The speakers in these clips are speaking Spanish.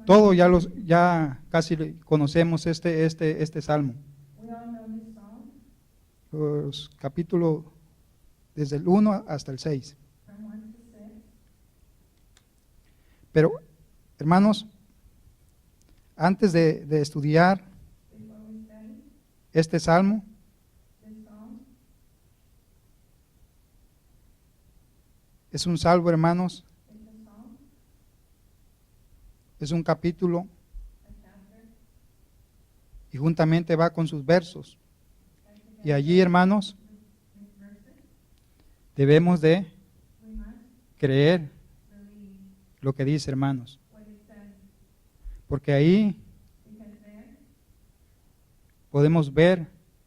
Todo ya casi conocemos este salmo. We all know this psalm Los capítulos desde el 1 hasta el 6. from 1 to 6. Pero, hermanos, antes de estudiar Before we study este salmo, this psalm, es un salmo, hermanos, it's a psalm, es un capítulo a chapter, y juntamente va con sus versos. that Y together allí, hermanos, with verses, debemos de we must creer believe lo que dice, hermanos, what it says, porque ahí because there podemos ver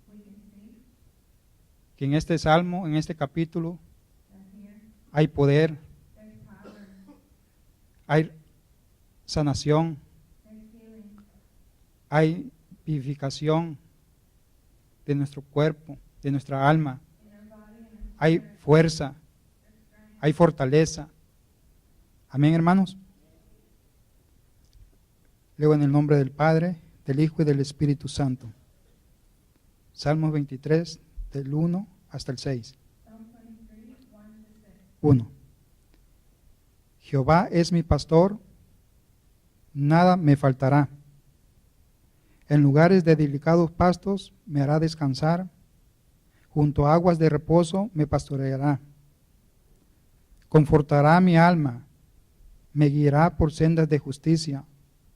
we can see que en este salmo, en este capítulo, that here hay poder, there's power, hay sanación, there's healing, hay vivificación de nuestro cuerpo, de nuestra alma, in our body and our hay spirit, fuerza, there's strength. hay fortaleza. Amén, hermanos. Luego en el nombre del Padre, del Hijo y del Espíritu Santo. Salmos 23, del 1 hasta el 6. Psalm 23, 1 to 6. 1. Jehová es mi pastor, nada me faltará. En lugares de delicados pastos me hará descansar, junto a aguas de reposo me pastoreará. Confortará mi alma, me guiará por sendas de justicia,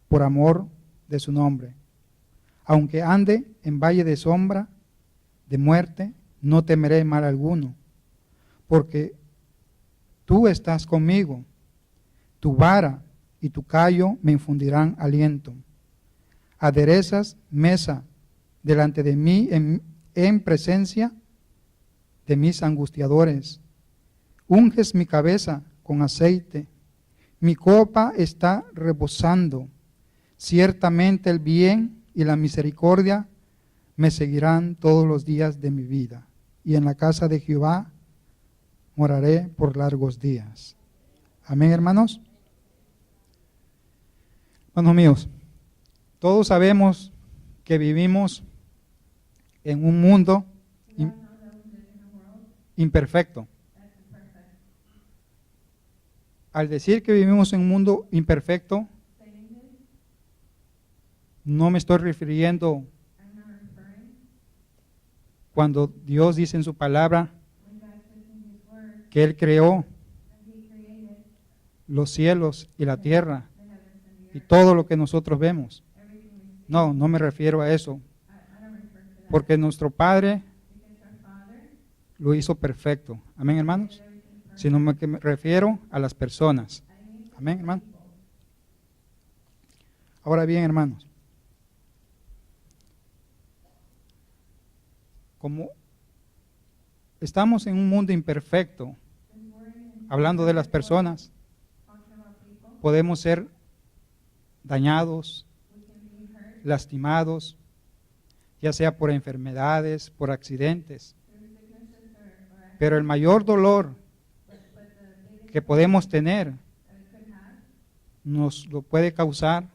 por amor de su nombre. Aunque ande en valle de sombra, de muerte, no temeré mal alguno, porque tú estás conmigo, tu vara y tu callo me infundirán aliento. Aderezas mesa delante de mí en presencia de mis angustiadores. Unges mi cabeza con aceite, mi copa está rebosando. Ciertamente el bien y la misericordia me seguirán todos los días de mi vida, y en la casa de Jehová moraré por largos días. Amén, hermanos. Hermanos míos, todos sabemos que vivimos en un mundo We all know that we live in a world imperfecto. that's imperfect. Al decir que vivimos en un mundo imperfecto, Saying this, no me estoy refiriendo I'm not referring cuando Dios dice en su palabra when God says in His Word que Él creó that He created los cielos y la tierra the heavens and the y earth, todo lo que nosotros vemos. everything we see. No, no me refiero a eso, I don't refer to that. porque nuestro Padre Because our Father lo hizo perfecto. Amén, hermanos. did everything perfect. Sino que me refiero a las personas. I mean to Amén, the hermano. people. Ahora bien, hermanos, como estamos en un mundo imperfecto, Since we're in hablando de las personas, talking about people, podemos ser dañados, we can be hurt lastimados, ya sea por enfermedades, por accidentes. through sicknesses or Pero el mayor dolor but the biggest que podemos tener that it could have nos lo puede causar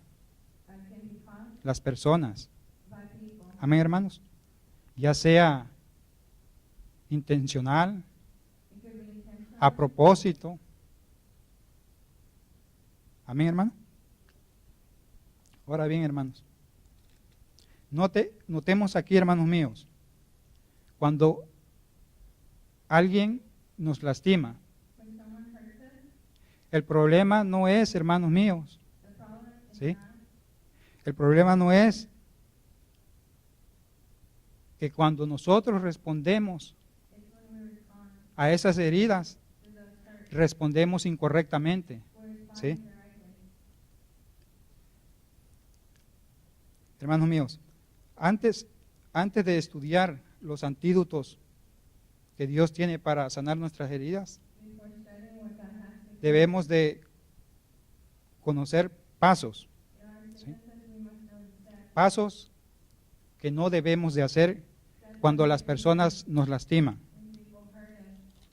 can be caused las personas. by people. Amén, hermanos. Ya sea intencional, It could be intentional. a propósito. Amén, hermano. Ahora bien, hermanos, notemos aquí, hermanos míos, cuando alguien nos lastima, When someone hurts us, el problema no es, hermanos míos, the problem is ¿sí? not El problema no es que cuando nosotros respondemos it's when we respond a esas heridas, to those hurts. respondemos incorrectamente. We're responding ¿Sí? correctly. Hermanos míos, antes de estudiar los antídotos que Dios tiene para sanar nuestras heridas, Before studying what God has to debemos de conocer pasos, in order to ¿sí? fix us, we must know the steps. pasos que no debemos de hacer Steps cuando that las we personas nos lastiman. when people hurt us.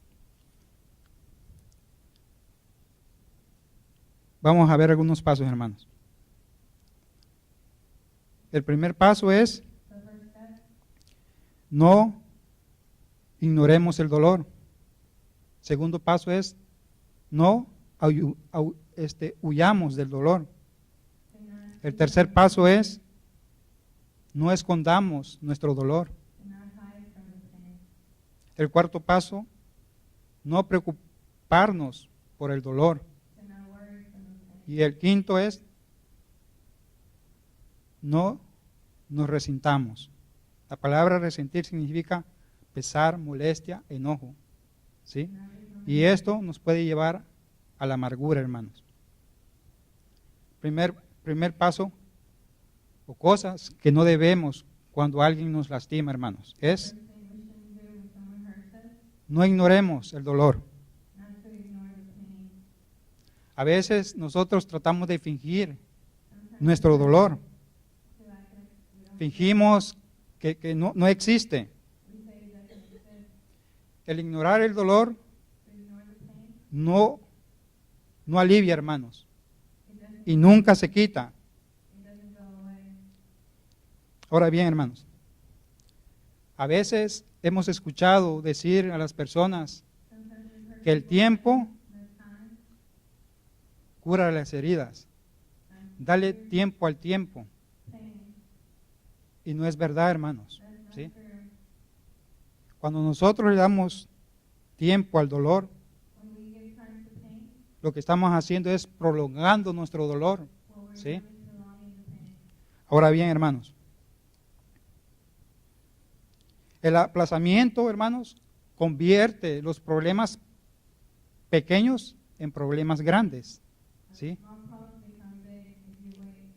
Vamos a ver algunos pasos, hermanos. El primer paso es The first step, no ignoremos el dolor. Segundo paso es no huyamos del dolor. do not, El tercer paso es no escondamos nuestro dolor. do not hide from the pain. El cuarto paso, no preocuparnos por el dolor. Do not worry from the pain. Y el quinto es no nos resintamos. La palabra resentir significa pesar, molestia, enojo. ¿Sí? Do not become Y esto nos puede llevar a la amargura, hermanos. Primer paso, o cosas que no debemos cuando alguien nos lastima, hermanos, es first thing we shouldn't do when someone hurts us, no ignoremos el dolor. not to ignore the pain. A veces nosotros tratamos de fingir Sometimes nuestro dolor. we act like we don't, Fingimos que no existe. we say that it exists. El ignorar el dolor To ignore the pain, no alivia, hermanos, it doesn't, y nunca se quita. it doesn't go away. Ahora bien, hermanos, a veces hemos escuchado decir a las personas Sometimes we've heard que el people tiempo say that time, cura las heridas. Dale tiempo al tiempo. pain, Y no es verdad, hermanos. that's not ¿Sí? true. Cuando nosotros le damos tiempo al dolor, When we give time to pain, lo que estamos haciendo es prolongando nuestro dolor. what we're ¿Sí? doing is prolonging the pain. Ahora bien, hermanos, el aplazamiento, hermanos, convierte los problemas pequeños en problemas grandes. ¿Sí? Small problems become big if you wait.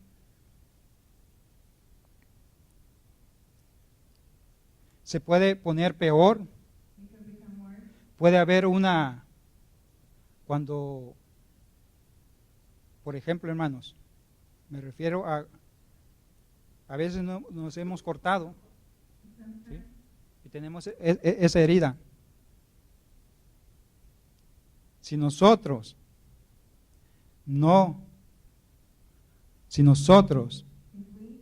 Se puede poner peor, It could become worse. puede haber cuando, por ejemplo, hermanos, me refiero a veces nos hemos cortado, ¿sí? Y tenemos esa herida. Si nosotros If we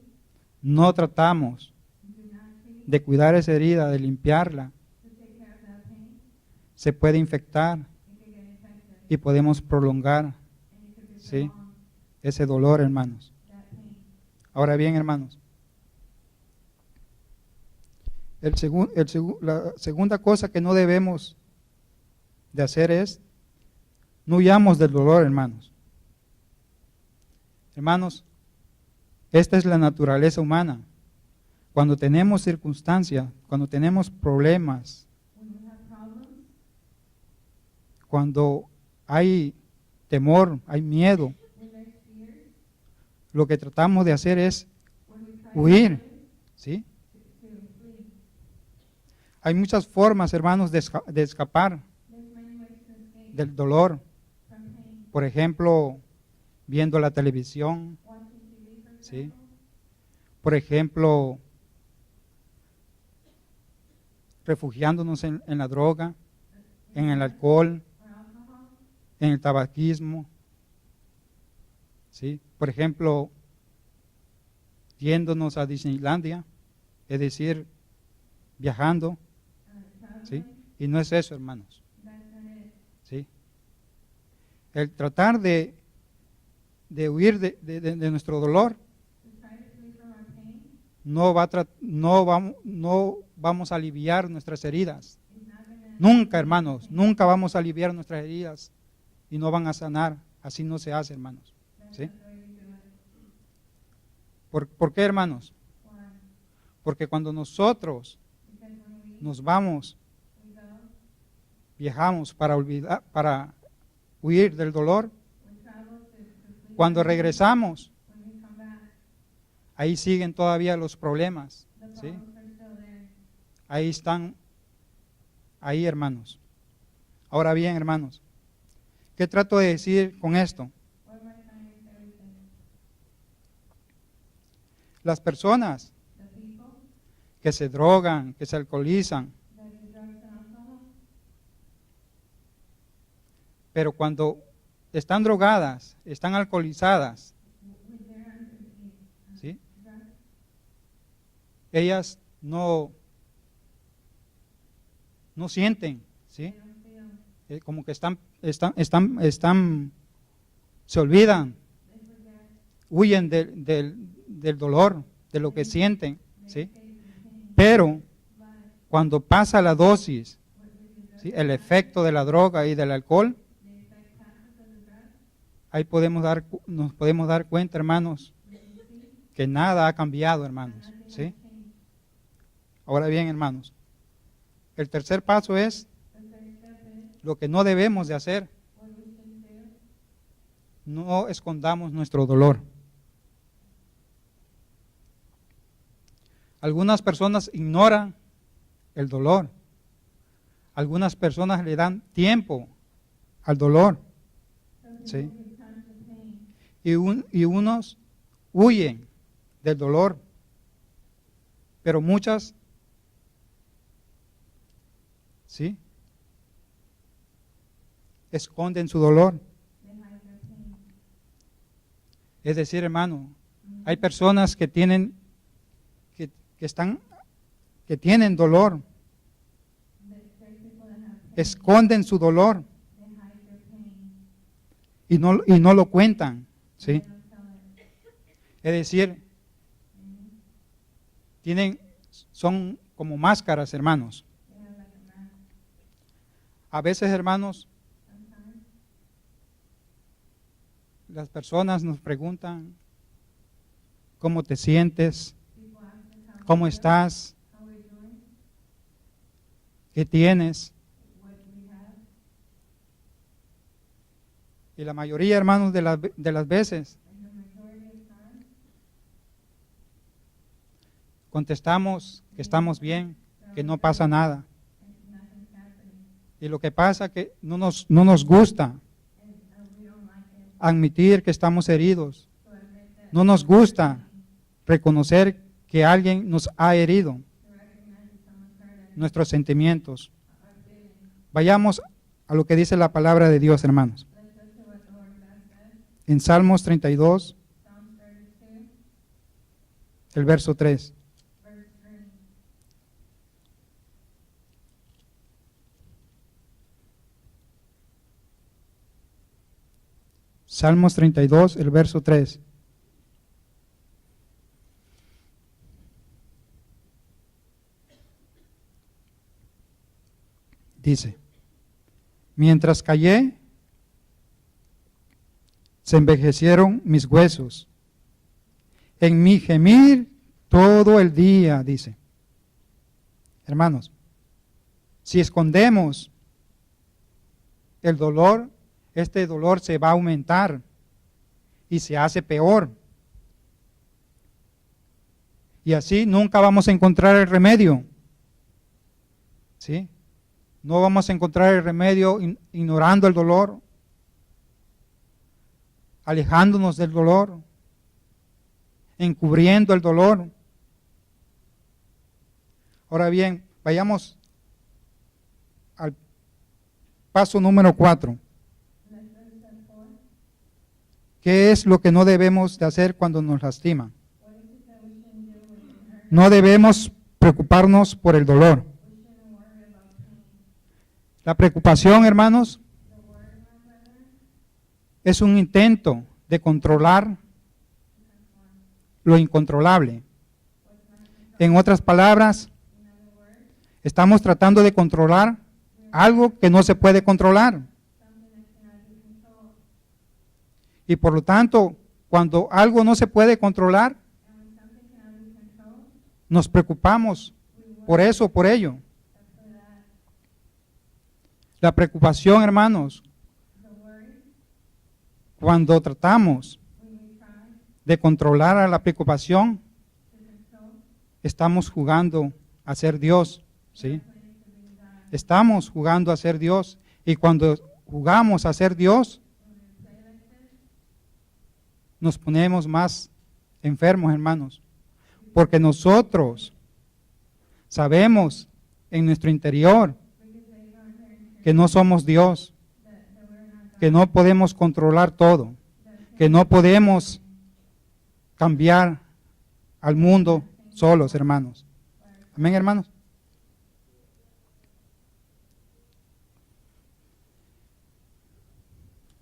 no tratamos do not treat de cuidar esa herida, de limpiarla, to take care of that pain, se puede infectar it could get infected. y podemos prolongar And it could be Sí. prolonged, ese dolor, hermanos. that pain. Ahora bien, hermanos, la segunda cosa que no debemos de hacer es no huyamos del dolor, hermanos. Hermanos, esta es la naturaleza humana. Cuando tenemos circunstancias, cuando tenemos problemas, When we have problems, cuando hay temor, hay miedo, when there's fear, lo que tratamos de hacer es when we try huir, to ¿sí? flee. Hay muchas formas, hermanos, de escapar There's many ways to escape del dolor. from pain. Por ejemplo, viendo la televisión, Watching TV, for Sí. example. por ejemplo, refugiándonos en la droga, en el alcohol, Or alcohol. en el tabaquismo, ¿sí? Por ejemplo, yéndonos a Disneylandia, es decir, viajando, ¿sí? Traveling. Y no es eso, hermanos, That's not it. ¿sí? El tratar de huir de nuestro dolor To try to flee from our pain no vamos a aliviar nuestras heridas. is not going to Nunca, hermanos, nunca vamos a aliviar nuestras heridas y no van a sanar. Así no se hace, hermanos. That's ¿Sí? not the way we do it. ¿Por qué, hermanos? Why? Porque cuando nosotros Because when we nos vamos, go, viajamos para huir del dolor, we travel to flee. cuando from pain, regresamos, when we come back, ahí siguen todavía los problemas. the ¿Sí? problems are still there. Ahí están, ahí, hermanos. Ahora bien, hermanos, ¿qué trato de decir con esto? What am I trying to say with this? Las personas The people que se drogan, que se alcoholizan, that do drugs and alcohol, pero cuando están drogadas, están alcoholizadas, with their ¿sí? drugs, ellas no sienten, ¿sí? Como que se olvidan, huyen del dolor, de lo que sienten, ¿sí? Pero cuando pasa la dosis, ¿sí?, el efecto de la droga y del alcohol, ahí nos podemos dar cuenta, hermanos, que nada ha cambiado, hermanos, ¿sí? Ahora bien, hermanos, el tercer paso es lo que no debemos de hacer. No escondamos nuestro dolor. Algunas personas ignoran el dolor. Algunas personas le dan tiempo al dolor, ¿sí? Y unos huyen del dolor. Pero muchas, ¿sí?, esconden su dolor. Es decir, hermano, hay personas que tienen dolor, esconden su dolor y no lo cuentan, ¿sí? Es decir, son como máscaras, hermanos. A veces, hermanos, las personas nos preguntan, ¿cómo te sientes? ¿Cómo estás? ¿Qué tienes? Y la mayoría, hermanos, de las veces contestamos que estamos bien, que no pasa nada. Y lo que pasa es que no nos gusta admitir que estamos heridos. No nos gusta reconocer que alguien nos ha herido nuestros sentimientos. Vayamos a lo que dice la palabra de Dios, hermanos. En Salmos 32, el verso 3. Salmos 32, el verso 3. Dice, mientras callé, se envejecieron mis huesos. En mi gemir todo el día, dice. Hermanos, si escondemos el dolor, este dolor se va a aumentar y se hace peor. Y así nunca vamos a encontrar el remedio. ¿Sí? No vamos a encontrar el remedio ignorando el dolor, alejándonos del dolor, encubriendo el dolor. Ahora bien, vayamos al paso número 4. ¿Qué es lo que no debemos de hacer cuando nos lastiman? No debemos preocuparnos por el dolor. La preocupación, hermanos, es un intento de controlar lo incontrolable. En otras palabras, estamos tratando de controlar algo que no se puede controlar. Y por lo tanto, cuando algo no se puede controlar, nos preocupamos por eso, por ello. La preocupación, hermanos, cuando tratamos de controlar a la preocupación, estamos jugando a ser Dios, ¿sí? Estamos jugando a ser Dios. Y cuando jugamos a ser Dios, nos ponemos más enfermos, hermanos, porque nosotros sabemos en nuestro interior que no somos Dios, que no podemos controlar todo, que no podemos cambiar al mundo solos, hermanos. Amén, hermanos.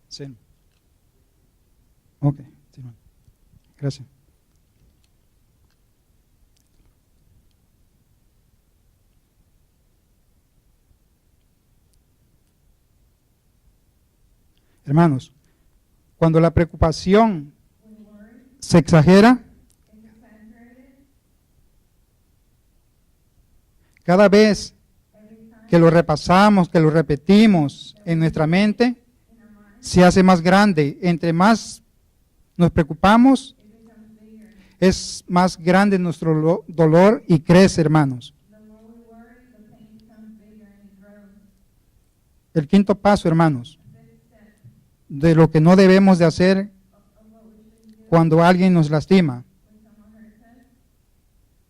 Sí. Ok, sí, hermano. Gracias. Hermanos, cuando la preocupación se exagera, cada vez que lo repasamos, que lo repetimos en nuestra mente, se hace más grande. Entre más nos preocupamos, es más grande nuestro dolor y crece, hermanos. El quinto paso, hermanos, de lo que no debemos de hacer cuando alguien nos lastima.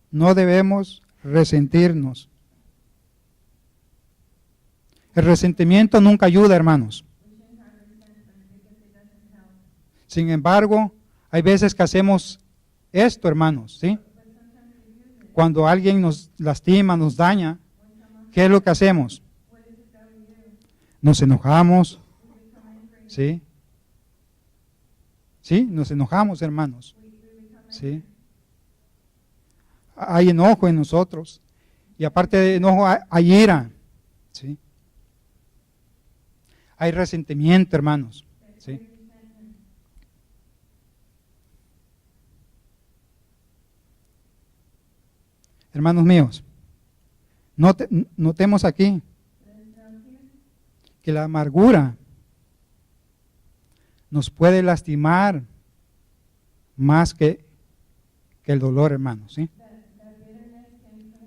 No debemos resentirnos. El resentimiento nunca ayuda, hermanos. Sin embargo, hay veces que hacemos esto, hermanos, ¿sí? Cuando alguien nos lastima, nos daña, ¿qué es lo que hacemos? Nos enojamos, ¿sí? Sí, nos enojamos, hermanos, ¿sí? Hay enojo en nosotros, y aparte de enojo hay ira, ¿sí? Hay resentimiento, hermanos, ¿sí? Hermanos míos, notemos aquí que la amargura nos puede lastimar más que el dolor, hermanos, ¿sí?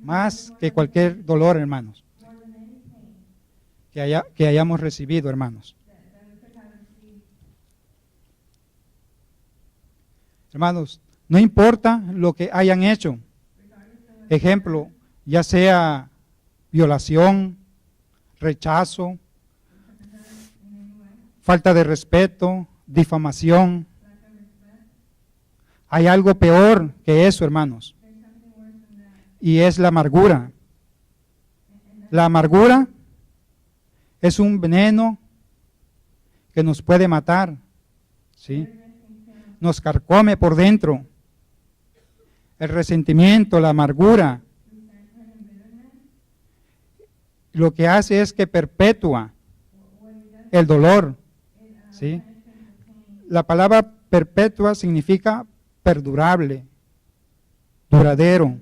Más que cualquier dolor, hermanos, que hayamos recibido, hermanos. Hermanos, no importa lo que hayan hecho. Ejemplo, ya sea violación, rechazo, falta de respeto, difamación. Hay algo peor que eso, hermanos, y es la amargura. La amargura es un veneno que nos puede matar, ¿sí? Nos carcome por dentro. El resentimiento, la amargura, lo que hace es que perpetúa el dolor, ¿sí? La palabra perpetua significa perdurable, duradero,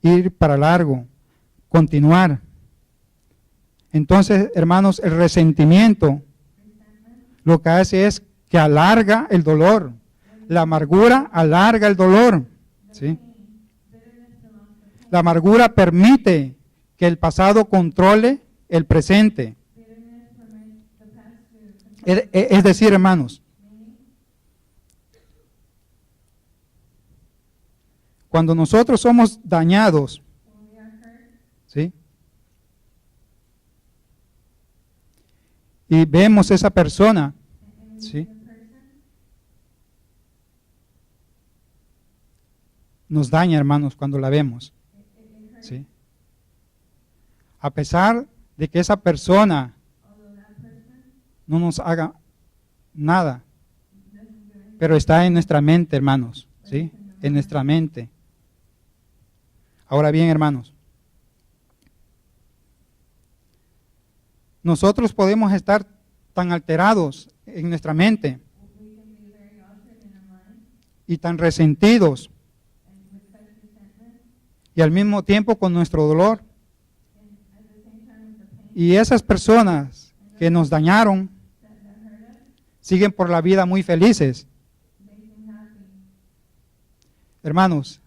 ir para largo, continuar. Entonces, hermanos, el resentimiento lo que hace es que alarga el dolor. La amargura alarga el dolor, ¿sí? La amargura permite que el pasado controle el presente. Es decir, hermanos, cuando nosotros somos dañados, ¿sí? Y vemos esa persona, ¿sí? Nos daña, hermanos, cuando la vemos, ¿sí? A pesar de que esa persona no nos haga nada, pero está en nuestra mente, hermanos, ¿sí? En nuestra mente. Ahora bien, hermanos, nosotros podemos estar tan alterados en nuestra mente y tan resentidos, y al mismo tiempo con nuestro dolor. Y esas personas que nos dañaron siguen por la vida muy felices. Hermanos,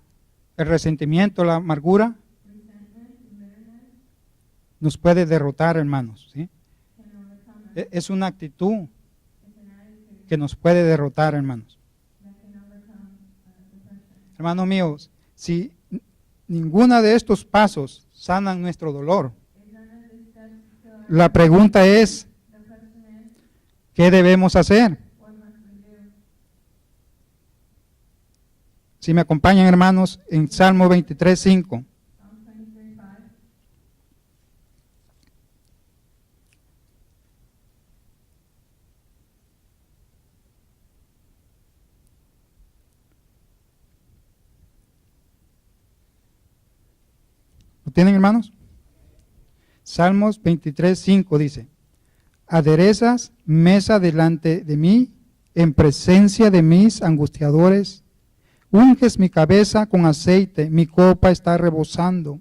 el resentimiento, la amargura nos puede derrotar, hermanos, ¿sí? Es una actitud que nos puede derrotar, hermanos. Hermanos míos, si ninguno de estos pasos sanan nuestro dolor, la pregunta es, ¿qué debemos hacer? Si me acompañan, hermanos, en Salmo 23:5. Psalm 23:5. ¿Lo tienen, hermanos? Salmos 23:5 dice: aderezas mesa delante de mí, en presencia de mis angustiadores. Unges mi cabeza con aceite, mi copa está rebosando.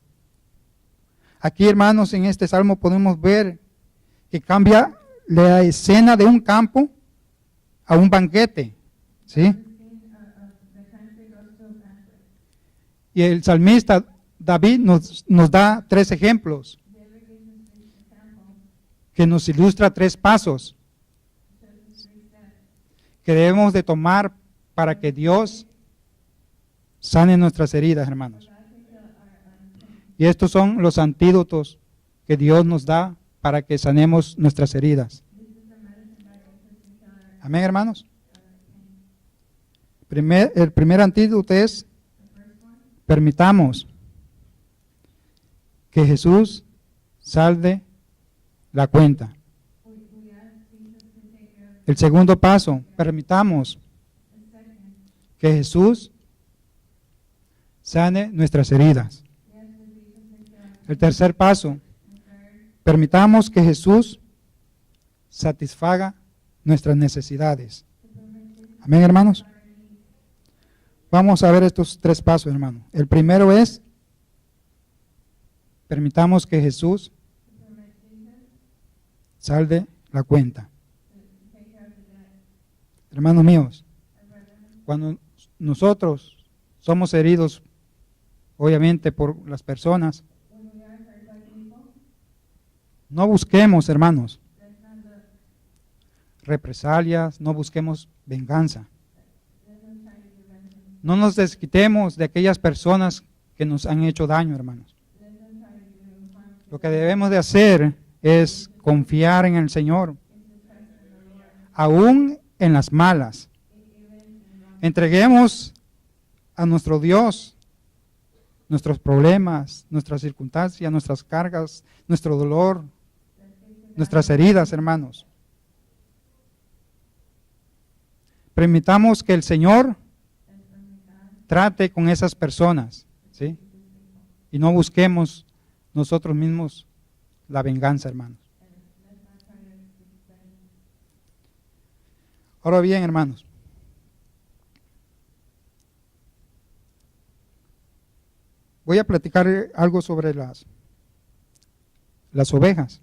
Aquí, hermanos, en este salmo podemos ver que cambia la escena de un campo a un banquete, ¿sí? The scene of the country goes to a banquet. Y el salmista David nos da 3 ejemplos David gives us the example, que nos ilustra 3 pasos shows us 3 steps que debemos de tomar para que Dios sane nuestras heridas, hermanos. God to heal our pain. Y estos son los antídotos que Dios nos da para que sanemos nuestras heridas. This is the medicine that gives us to heal our Amén, hermanos. pain. El primer antídoto es: The first one, permitamos que Jesús salde la cuenta. we ask Jesus to take care of El segundo paso: permitamos the second. que Jesús sane nuestras heridas. We ask for Jesus to heal our El tercer paso: And third, permitamos que Jesús satisfaga nuestras necesidades. to permit Jesus Amén, hermanos. our needs. Vamos a ver estos 3 pasos, hermano. El primero es: permitamos que Jesús To permit Jesus salde la cuenta. to take care of the debt. Hermanos míos, Our brethren, cuando nosotros somos heridos, obviamente por las personas, when we are hurt by people, no busquemos, hermanos, let's not look, represalias, no busquemos venganza. let's not try to do vengeance. No nos desquitemos de aquellas personas que nos han hecho daño, hermanos. Let's not try to do harm to Lo que debemos de hacer es confiar en el Señor, is to trust in the Lord, aún en las malas. even in wrong. Entreguemos a nuestro Dios nuestros problemas, nuestras circunstancias, nuestras cargas, nuestro dolor, Let's give to God nuestras heridas, hermanos. Permitamos que el Señor let's permit God trate con esas personas, ¿sí? to these people. Y no busquemos nosotros mismos la venganza, hermanos. And let's not try to do vengeance. Ahora bien, hermanos, voy a platicar algo sobre las ovejas.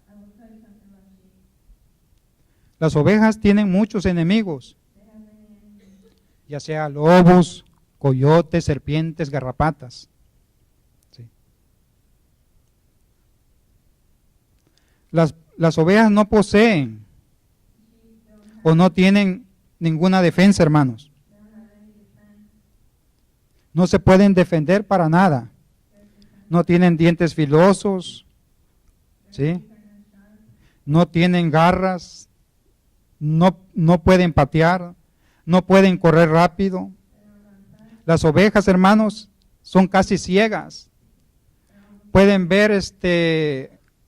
I will tell you something about sheep. Las ovejas tienen muchos enemigos, They have many enemies, ya sea lobos, coyotes, serpientes, garrapatas. Sí. Las ovejas no poseen sheep don't have, o no tienen ninguna defensa, hermanos. they don't have any defense. No se pueden defender para nada. No tienen dientes filosos, ¿sí? They're not sharp. No tienen garras, no pueden patear, no pueden correr rápido. They don't run fast. Las ovejas, hermanos, son casi ciegas. Pueden ver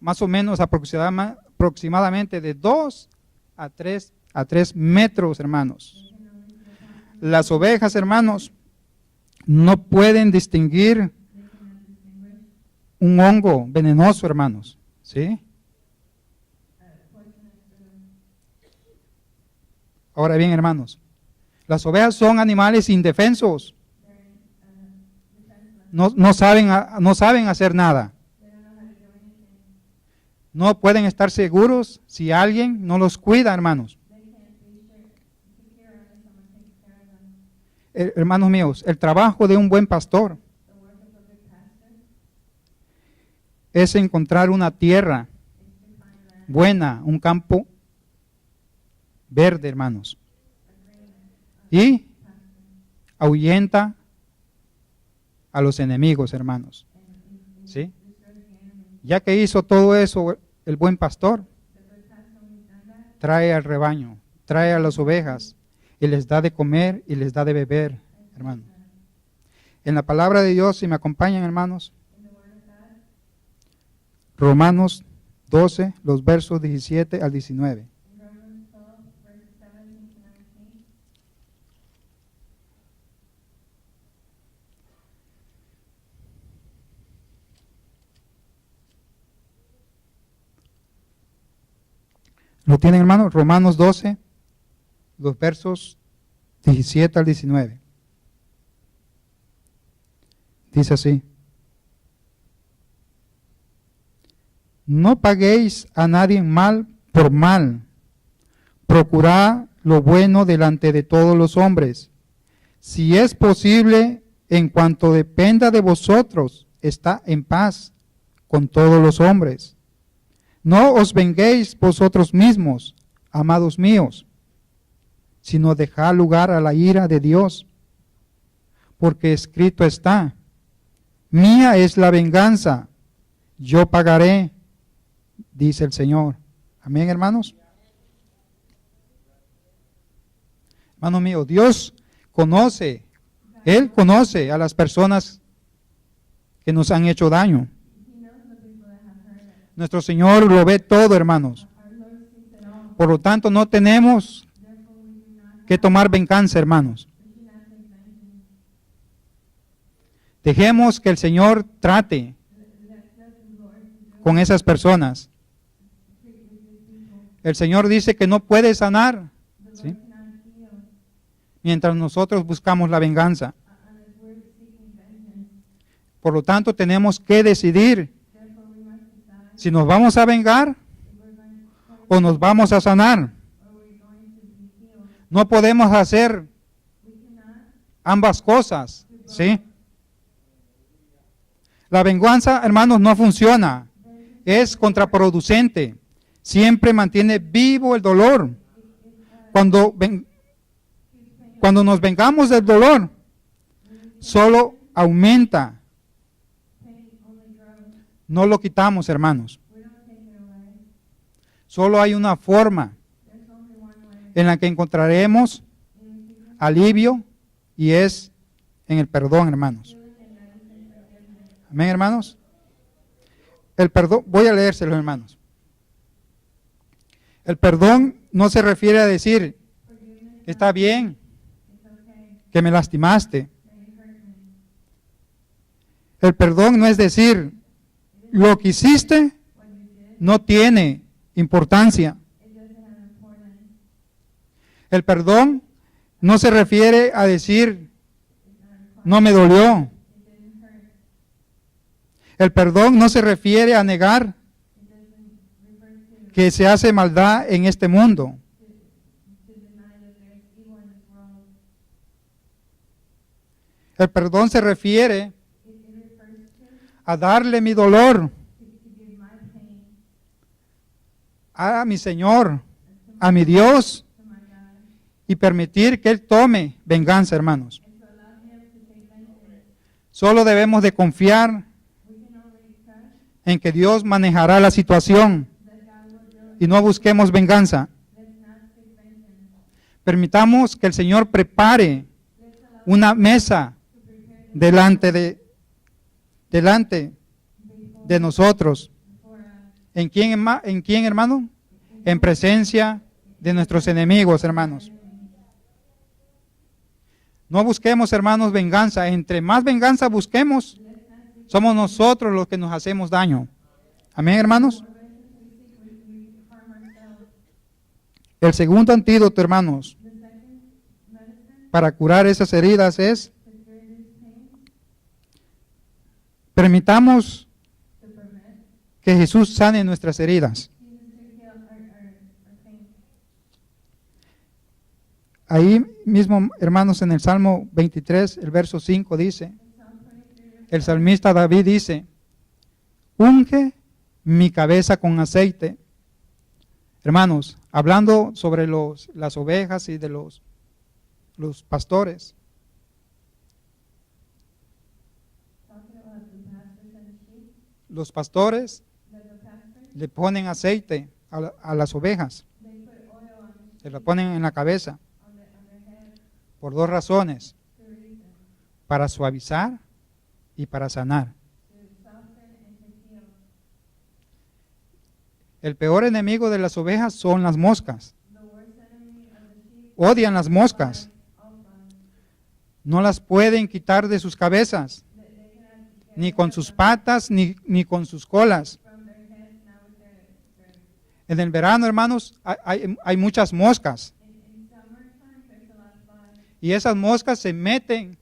más o menos aproximadamente de 2 a 3 metros, hermanos. They can only see the path. Las ovejas, hermanos, no pueden distinguir They cannot distinguish un hongo venenoso, hermanos, ¿sí? poisonous to Ahora bien, hermanos, las ovejas son animales indefensos. they're defenseless. No saben hacer nada. They don't know how to do anything. No pueden estar seguros si alguien no los cuida, hermanos. They can't be secure unless someone takes care of them. Hermanos míos, el trabajo de un buen pastor The work of a good pastor es encontrar una tierra is to find land, buena, un campo verde, hermanos, a green y pasture, ahuyenta a los enemigos, hermanos, and ¿sí? destroys the enemy. Ya que hizo todo eso, el buen pastor The good pastor, when he's done that, trae al rebaño, trae a las ovejas y les da de comer y les da de beber, hermano. En la palabra de Dios, si me acompañan, hermanos, in the Word of God, Romanos 12, los versos 17 al 19. in Romans 12, verses 17 to 19. ¿Lo tienen, hermanos? Romanos 12, los versos 17 al 19. Dice así: no paguéis a nadie mal por mal, procurad lo bueno delante de todos los hombres. Si es posible, en cuanto dependa de vosotros, está en paz con todos los hombres. No os venguéis vosotros mismos, amados míos, sino dejad lugar a la ira de Dios, porque escrito está: mía es la venganza, yo pagaré, dice el Señor. Amén, hermanos. Hermano mío, Dios conoce, Él conoce a las personas que nos han hecho daño. He knows the people that have hurt us. Nuestro Señor lo ve todo, hermanos. Our Lord sees it all. Por lo tanto, no tenemos Therefore, we do not que tomar venganza, hermanos. we should not take vengeance. Dejemos que el Señor trate Let the Lord do con esas personas. treat with these people. El Señor dice que no puede sanar, The ¿sí?, Lord cannot heal mientras nosotros buscamos la venganza. unless we're seeking vengeance. Por lo tanto, tenemos que decidir Therefore, we must decide si nos vamos a vengar if we're going to o nos vamos a sanar. or we're going to be healed. No podemos hacer We cannot ambas cosas, ¿sí? La venganza, hermanos, no funciona. Es contraproducente. Siempre mantiene vivo el dolor. Cuando nos vengamos del dolor, solo aumenta. pain only grows. No lo quitamos, hermanos. We don't take it away. Solo hay una forma There's only one way. en la que encontraremos alivio, y es en el perdón, hermanos. Amén, hermanos. El perdón, voy a leérselo, hermanos. El perdón no se refiere a decir: está bien It's okay que me lastimaste. that you hurt me. El perdón no es decir: lo que hiciste What you did, no tiene importancia. it doesn't have importance. El perdón no se refiere a decir: It's not important. no me dolió. It didn't hurt. El perdón no se refiere a negar It doesn't refer to que se hace maldad en este mundo. deny that there's evil in this world. El perdón se refiere It refers to a darle mi dolor give my pain a mi Señor, a mi Dios, to my God y permitir que Él tome venganza, hermanos. and to allow Him to take vengeance. Solo debemos de confiar We can only trust en que Dios manejará la situación that God will do it. y no busquemos venganza. Let's not take vengeance. Permitamos que el Señor prepare Let's allow una mesa to prepare delante de before, nosotros. before us. ¿En quién, hermano? En presencia de nuestros enemigos, hermanos. No busquemos, hermanos, venganza. Entre más venganza busquemos, somos nosotros los que nos hacemos daño. Amén, hermanos. We harm ourselves. El segundo antídoto, hermanos, The second medicine para curar esas heridas es: to cure this pain, permitamos to prevent que Jesús sane nuestras heridas. Jesus to heal our pain. Ahí mismo, hermanos, en el Salmo 23, el verso 5 dice, In Psalm 23, el salmista David dice: unge mi cabeza con aceite. Hermanos, hablando sobre las ovejas y de los pastores, talking about the pastors and the sheep, los pastores that the pastors, le ponen aceite a las ovejas, they put oil on se la ponen en la cabeza their head por dos razones. for a reason. para suavizar y para sanar. to soften and to heal. El peor enemigo de las ovejas son las moscas. The worst enemy of the sheep Odian las moscas. all flies. No las pueden quitar de sus cabezas, They cannot get ni con sus patas, ni con sus colas. from their heads, not with their En el verano, hermanos, hay muchas moscas. in summertime there's a lot of flies, Y esas moscas se meten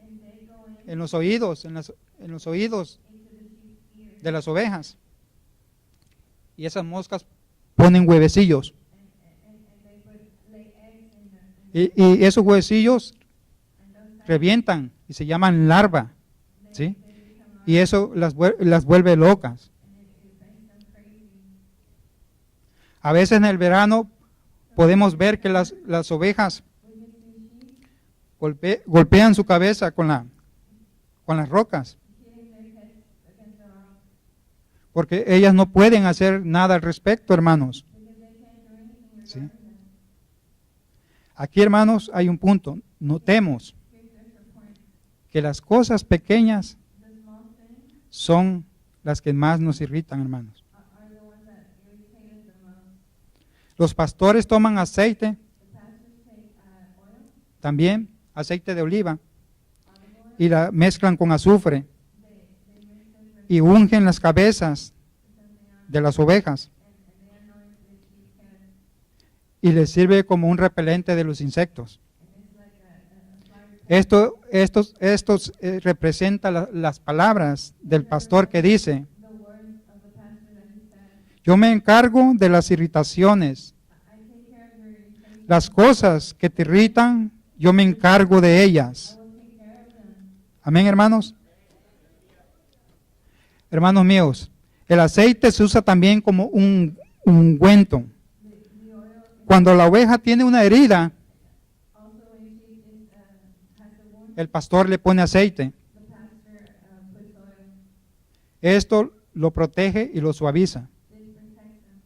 and they go in en los oídos, en los oídos into the sheep's ears, de las ovejas. Y esas moscas ponen huevecillos. and they lay eggs in the Y esos huevecillos and those eggs, revientan y se llaman larva. ¿Sí? they become Y eso las vuelve locas. and it makes them crazy. A veces en el verano podemos ver que las ovejas We can see sheep golpean su cabeza con las rocas, hitting their heads against the rock porque ellas no pueden hacer nada al respecto, hermanos. because they can't do anything Sí. regarding them. Aquí, hermanos, hay un punto. Notemos Here's the point. que las cosas pequeñas The small things son las que más nos irritan, hermanos. are the ones that irritate us the most. Los pastores toman aceite, The pastors take oil, también aceite de oliva, olive oil, y la mezclan con azufre they mix it with y ungen las cabezas something else, de las ovejas and they anoint the sheep's head, y les sirve como un repelente de los insectos. and it's like a fire. Estos representa las palabras del pastor que dice: The words of the pastor that he said, yo me encargo de las irritaciones, I take care of your irritation. las cosas que te irritan, yo me encargo de ellas. I will take care of them. Amén, hermanos. Hermanos míos, el aceite se usa también como un ungüento. The oil Cuando la oveja tiene una herida, also when sheep has a wound, el pastor le pone aceite. the pastor puts oil. Esto lo protege y lo suaviza. This protects them.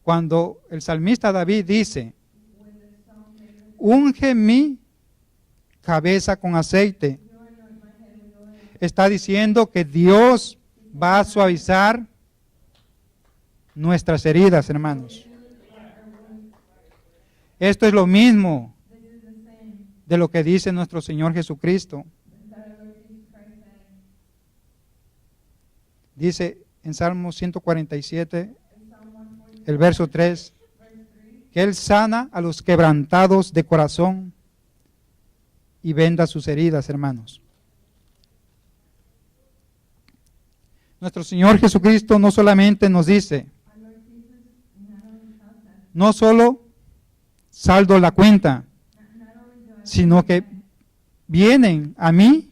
Cuando el salmista David dice: When the psalm says, unge mi cabeza con aceite, you anoint my head with oil, está diciendo que Dios va a suavizar nuestras heridas, hermanos. Esto es lo mismo this is the same de lo que dice nuestro Señor Jesucristo. that our Lord Jesus Christ said. Dice en Salmo 147, In Psalm 140, el verso 3, verse 3, que Él sana a los quebrantados de corazón y venda sus heridas, hermanos. Nuestro Señor Jesucristo no solamente nos dice: our Lord Jesus not only tells us, no solo saldo la cuenta, not only do I sino que vienen a mí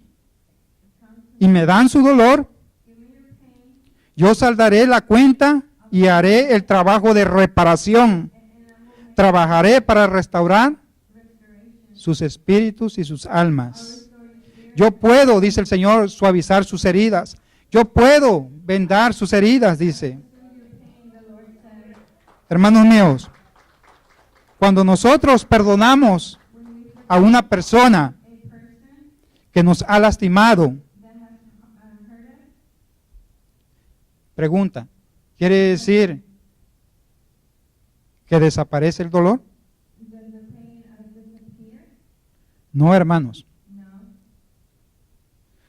y me dan su dolor, give me your pain, yo saldaré la cuenta y haré el trabajo de reparación. and I will make Trabajaré para restaurar restoration. sus espíritus y sus almas. Restore your spirit. Yo puedo, dice el Señor, suavizar sus heridas. Yo puedo vendar sus heridas, dice. Soothe your pain, the Lord said. Hermanos míos, cuando nosotros perdonamos When we forgive a una persona a person que nos ha lastimado, that has hurt us, pregunta, ¿quiere decir que desaparece el dolor? does the pain disappear? No, hermanos. No.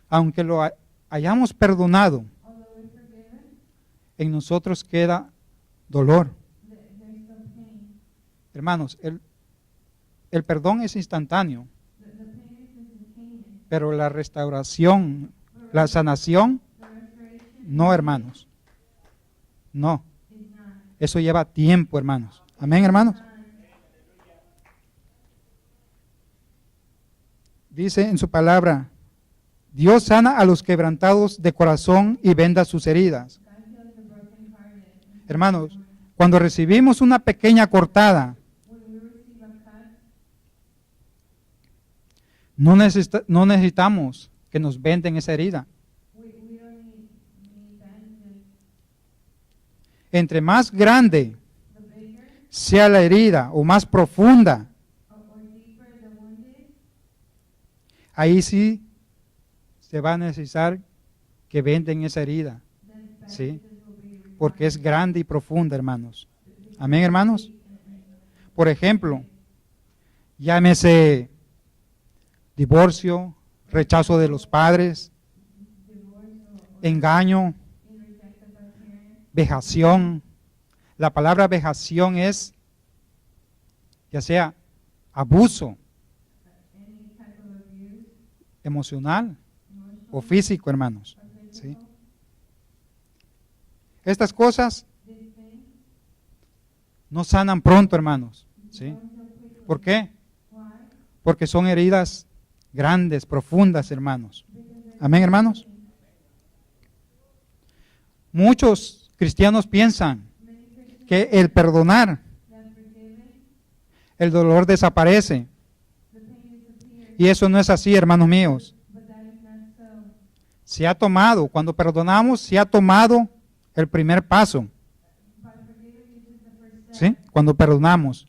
Aunque lo hayamos perdonado, Although we're forgiven, en nosotros queda dolor. there's still pain. Hermanos, el perdón es instantáneo, The pain is instantaneous. pero la restauración, la sanación, The restoration no, hermanos. No, is not. eso lleva tiempo, hermanos. Amén, hermanos. Dice en su palabra: Dios sana a los quebrantados de corazón y venda sus heridas. God heals the brokenhearted. Hermanos, cuando recibimos una pequeña cortada, When we receive a cut, no necesitamos que nos venden esa herida. we don't need bandages. Entre más grande The bigger sea la herida o más profunda, or deeper the wound is, ahí sí se va a necesitar que venden esa herida, ¿sí? Porque es grande y profunda, hermanos. Amén, hermanos. Por ejemplo, llámese divorcio, rechazo de los padres, engaño, vejación. La palabra vejación es ya sea abuso emocional o físico, hermanos. ¿Sí? Estas cosas no sanan pronto, hermanos. ¿Sí? ¿Por qué? Porque son heridas grandes, profundas, hermanos. Amén, hermanos. Muchos cristianos piensan que el perdonar, el dolor desaparece. Y eso no es así, hermanos míos. Se ha tomado, cuando perdonamos, se ha tomado el primer paso. ¿Sí? Cuando perdonamos.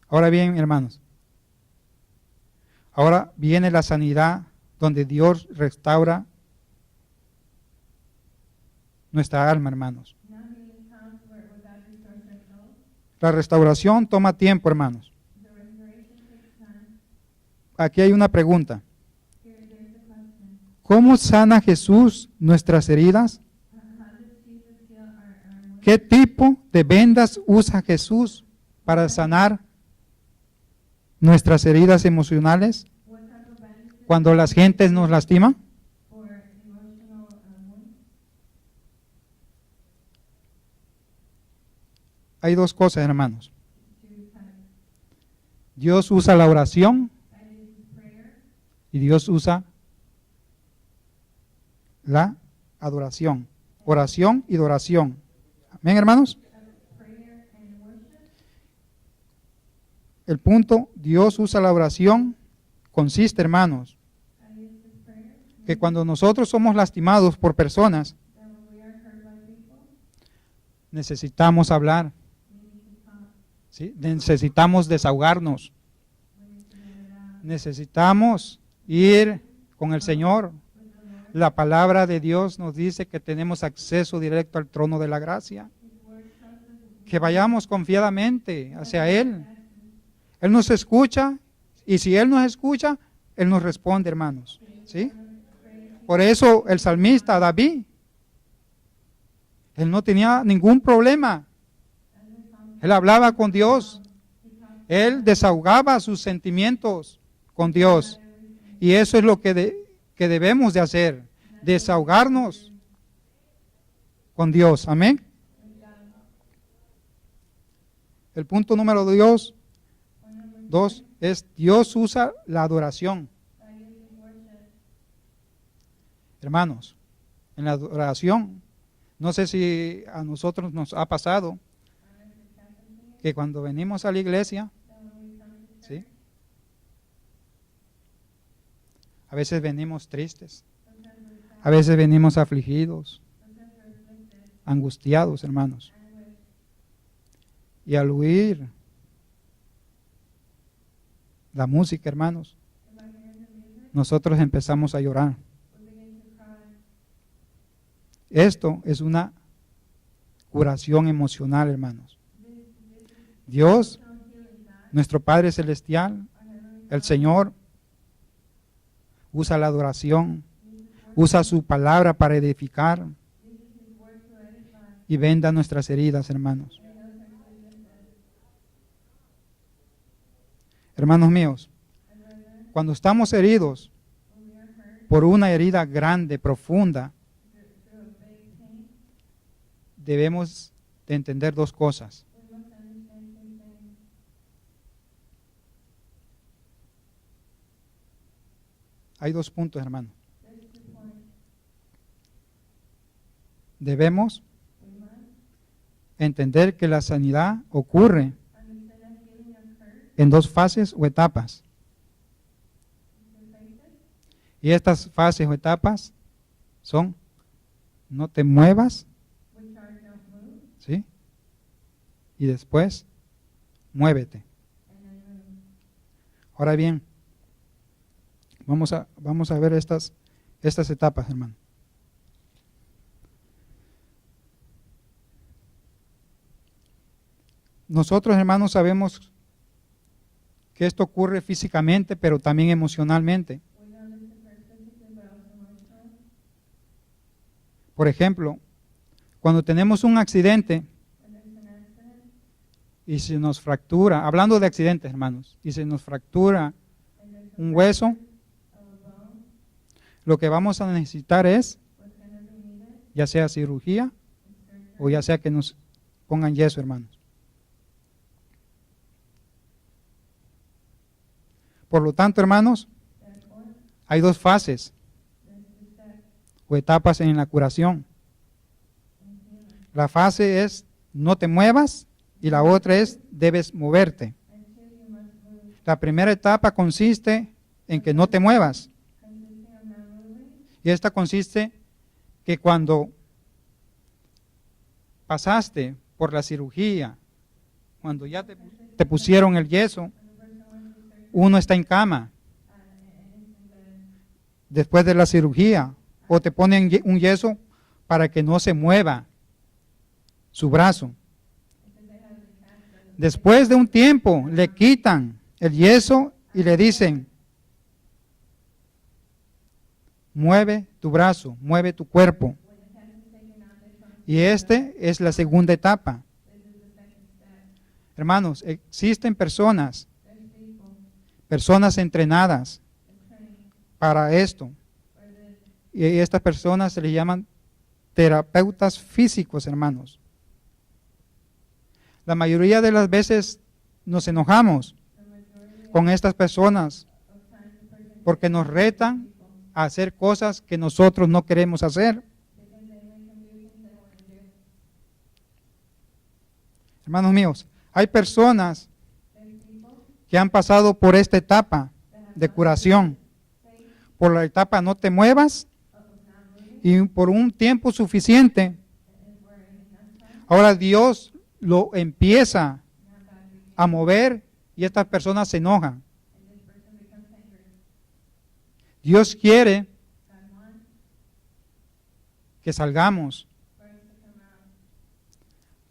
Ahora bien, hermanos, ahora viene la sanidad donde Dios restaura nuestra alma, hermanos. La restauración toma tiempo, hermanos. Aquí hay una pregunta. ¿Cómo sana Jesús nuestras heridas? ¿Qué tipo de vendas usa Jesús para sanar nuestras heridas emocionales cuando las gentes nos lastiman? Hay dos cosas, hermanos. Dios usa la oración y Dios usa la adoración. Oración y adoración. Amén, hermanos. El punto, Dios usa la oración, consiste, hermanos, que cuando nosotros somos lastimados por personas, necesitamos hablar, ¿sí? Necesitamos desahogarnos, necesitamos ir con el Señor. La palabra de Dios nos dice que tenemos acceso directo al trono de la gracia, que vayamos confiadamente hacia Él. Él nos escucha y si Él nos escucha, Él nos responde, hermanos. ¿Sí? Por eso el salmista David, él no tenía ningún problema. Él hablaba con Dios. Él desahogaba sus sentimientos con Dios. Y eso es lo que debemos de hacer, desahogarnos con Dios. Amén. El punto número 2 es Dios usa la adoración. Hermanos, en la adoración, no sé si a nosotros nos ha pasado que cuando venimos a la iglesia, ¿sí? A veces venimos tristes, a veces venimos afligidos, angustiados, hermanos. Y al oír la música, hermanos, nosotros empezamos a llorar. Esto es una curación emocional, hermanos. Dios, nuestro Padre Celestial, el Señor, usa la adoración, usa su palabra para edificar y venda nuestras heridas, hermanos. Hermanos míos, cuando estamos heridos por una herida grande, profunda, debemos de entender dos cosas. Hay dos puntos, hermano. Debemos entender que la sanidad ocurre en dos fases o etapas. Y estas fases o etapas son: no te muevas, ¿sí? Y después, muévete. and then move. Ahora bien, vamos a ver estas etapas, hermano. Nosotros, hermanos, sabemos que esto ocurre físicamente, pero también emocionalmente. We know this occurs physically, but also emotionally. Por ejemplo, cuando tenemos un accidente When there's an accident y se nos fractura, hablando de accidentes, hermanos, y se nos fractura and there's a un hueso, of a bone, lo que vamos a necesitar es, what's going to be needed ya sea cirugía is surgery. o ya sea que nos pongan yeso, hermanos. Por lo tanto, hermanos, Therefore, hay dos fases there's two steps o etapas en la curación. in healing. La fase es no te muevas y la otra es debes moverte. And two, you must move. La primera etapa consiste en que no te muevas Consisting of not moving, y esta consiste que cuando pasaste por la cirugía, cuando ya te pusieron el yeso, when the person went through surgery, uno está en cama and it's in bed. después de la cirugía o te ponen un yeso para que no se mueva su brazo. Because they have the cast of the Después de un tiempo le quitan el yeso y le dicen, mueve tu brazo, mueve tu cuerpo. when the cast is taken out, they try Y este es la segunda etapa. this is the second step. Hermanos, existen personas There's people entrenadas that train para esto. for this, Y estas personas se les llaman terapeutas físicos, hermanos. La mayoría de las veces nos enojamos the majority con estas personas of times the person porque nos retan a hacer cosas que nosotros no queremos hacer. because they make them do things they don't want to do. Hermanos míos, hay personas There's people que han pasado por esta etapa that have de curación, faith por la etapa no te muevas of not moving y por un tiempo suficiente. and for enough time, Ahora Dios lo empieza now God begins, a mover y estas personas se enojan. and this person becomes angry. Dios quiere God wants que salgamos for us to come out,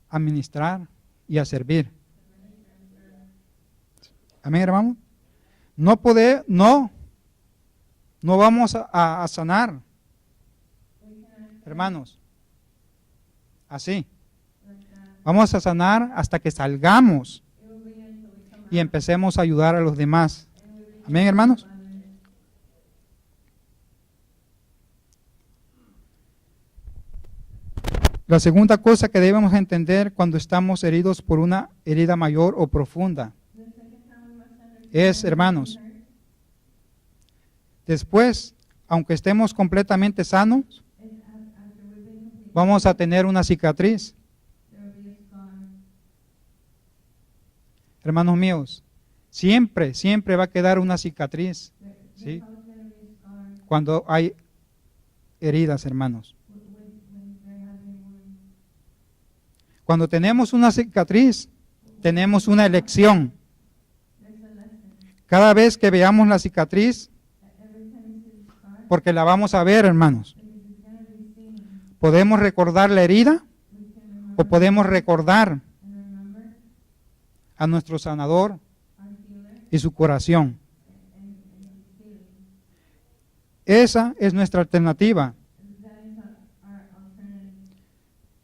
a ministrar y a servir. to minister and serve. Amén, hermano. No vamos a sanar, We cannot hermanos. Así. like that. Vamos a sanar hasta que salgamos It will be until we come y out, empecemos a ayudar a los demás. and we reach Amén, hermanos. others. La segunda cosa que debemos entender cuando estamos heridos por una herida mayor o profunda The second time we must understand es, hermanos, hurt. después, aunque estemos completamente sanos, Is after we've been complete, vamos a tener una cicatriz. there will be a scar. Hermanos míos, siempre va a quedar una cicatriz There's Sí. always going to be a scar cuando hay heridas, hermanos. when there has been wounds. Cuando tenemos una cicatriz, tenemos una elección. There's a lesson. Cada vez que veamos la cicatriz, Every time you see the scar, porque la vamos a ver, hermanos, because it's going to be seen. podemos recordar la herida We can o remember podemos recordar and remember a nuestro sanador our healer y su curación. and his healing. Esa es nuestra alternativa, That is our alternative.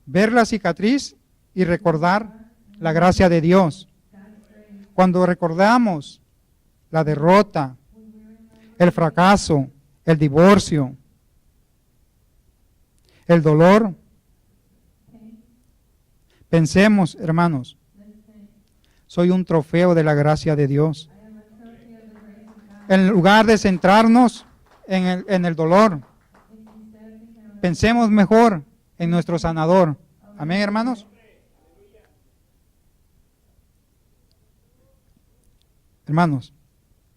ver la cicatriz y recordar la gracia de Dios. God's grace. Cuando recordamos la derrota, When we remember el fracaso, el divorcio, el dolor, pain, pensemos, hermanos, let's think, soy un trofeo de la gracia de Dios. I am a trophy of the grace of God. En lugar de centrarnos en el dolor, Instead of thinking of pensemos mejor en nuestro sanador. Amén, hermanos. Hermanos,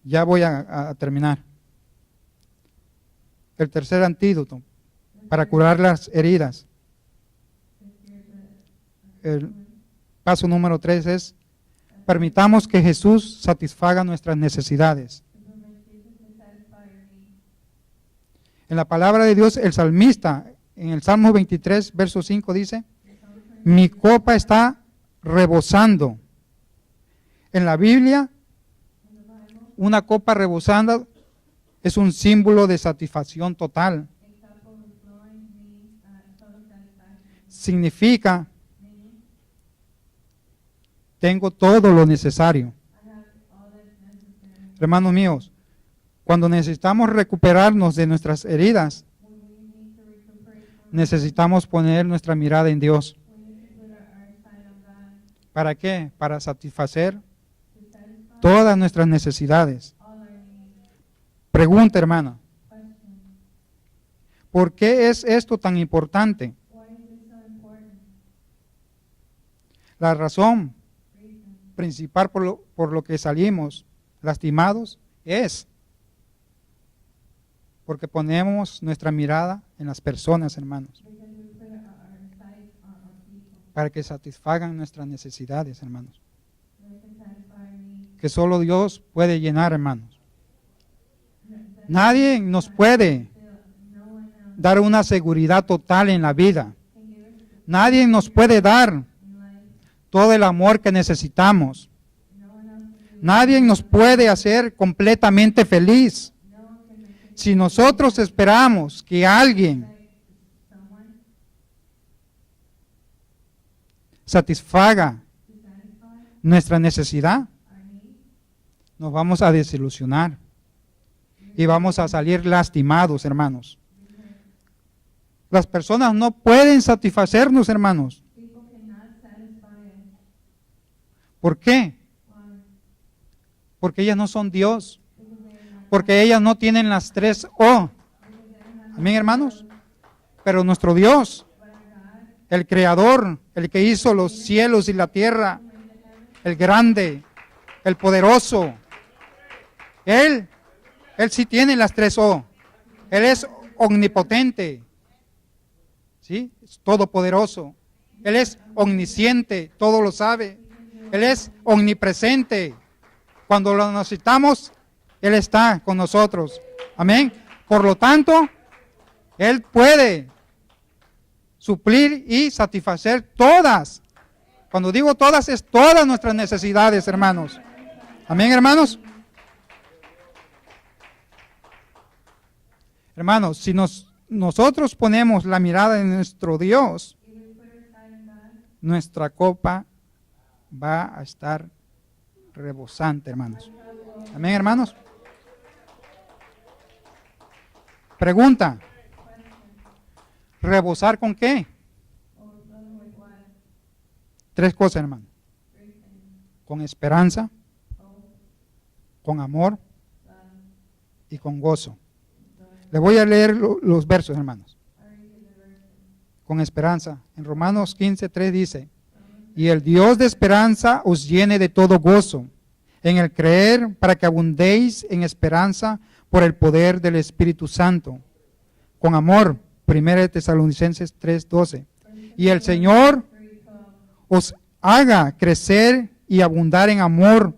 ya voy a terminar. El tercer antídoto para curar las heridas. El paso número 3 es Permitamos que Jesús satisfaga nuestras necesidades. to permit Jesus to satisfy our needs. En la palabra de Dios, el salmista, en el Salmo 23, verso 5 dice, mi copa está rebosando. En la Biblia, una copa rebosando es un símbolo de satisfacción total. Example of flowing means total satisfaction. Significa, Meaning, tengo todo lo necesario. I have all that's necessary. Hermanos míos, cuando necesitamos recuperarnos de nuestras heridas, When we need to recuperate from necesitamos poner nuestra mirada en Dios. we need to put our sight on God ¿Para qué? Para satisfacer to satisfy todas nuestras necesidades. all our needs. Pregunta, hermana, Question. ¿por qué es esto tan importante? Why is this so important? La razón Reason. principal por lo que salimos lastimados es porque ponemos nuestra mirada en las personas, hermanos, Because we put our sight on people. para que satisfagan nuestras necesidades, hermanos, They can satisfy our needs. que solo Dios puede llenar, hermanos. That Nadie nos puede no one else dar una seguridad total en la vida. can give us Nadie nos puede dar in life. todo el amor que necesitamos. No one else can do Nadie nos puede hacer completamente feliz. No one can make us Si nosotros esperamos que alguien like someone satisfaga to satisfy nuestra necesidad, our needs. nos vamos a desilusionar y vamos a salir lastimados, hermanos. Las personas no pueden satisfacernos, hermanos. People cannot satisfy us. ¿Por qué? Why? Porque ellas no son Dios. Because they are not Porque ellas no tienen las 3 O. Amén, hermanos. Pero nuestro Dios, but our God, el Creador, el que hizo los cielos y la tierra, el grande, el poderoso, Él sí tiene las 3 O. Él es omnipotente, ¿sí? Es todopoderoso. Él es omnisciente, todo lo sabe. Él es omnipresente. Cuando lo necesitamos, Él está con nosotros. Amén. Por lo tanto, Él puede suplir y satisfacer todas. Cuando digo todas, es todas nuestras necesidades, hermanos. Amén, hermanos. Hermanos, si nosotros ponemos la mirada en nuestro Dios, if we put our sight on God, nuestra copa va a estar rebosante, hermanos. Amén, hermanos. Pregunta, ¿rebosar con qué? overflowing with what? 3 cosas, hermano. 3 things. Con esperanza, Hope, con amor love, y con gozo. joy. Le voy a leer los versos, hermanos. I read you the verses. Con esperanza. En Romanos 15:3 dice, y el Dios de esperanza os llene de todo gozo en el creer para que abundéis en esperanza por el poder del Espíritu Santo. Con amor, 1 Tesalonicenses 3:12. Y el Señor 3:12. os haga crecer y abundar en amor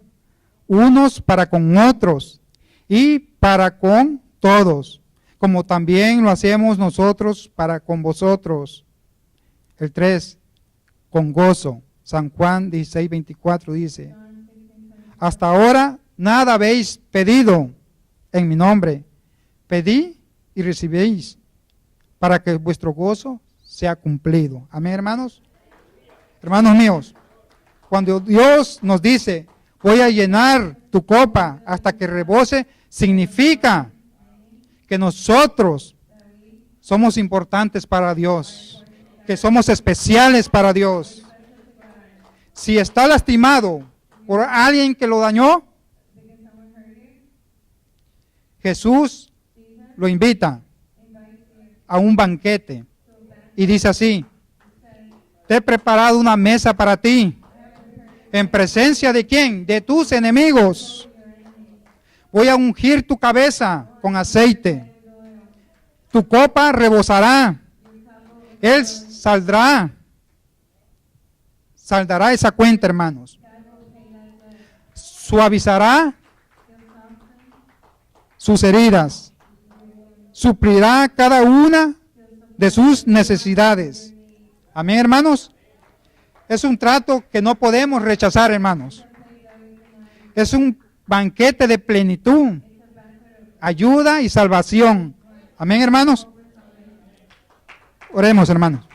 unos para con otros y para con todos, como también lo hacemos nosotros para con vosotros. El 3, con gozo. San Juan 16:24 dice, John 16:20. hasta ahora nada habéis pedido en mi nombre. Pedí y recibéis para que vuestro gozo sea cumplido. Amén, hermanos. Hermanos míos, cuando Dios nos dice, voy a llenar tu copa hasta que rebose, significa que nosotros somos importantes para Dios, que somos especiales para Dios. Si está lastimado por alguien que lo dañó, Because someone hurt you, Jesús Jesus lo invita invites you a un banquete to a banquet. y dice así, Says, te he preparado una mesa para ti, en presencia de quién, de tus enemigos. Voy a ungir tu cabeza con aceite, tu copa rebosará, Él saldará esa cuenta, hermanos. God will pay that suavizará sus heridas, suplirá cada una de sus necesidades. Amén, hermanos. Es un trato que no podemos rechazar, hermanos. Es un banquete de plenitud, ayuda y salvación. Amén, hermanos. Oremos, hermanos.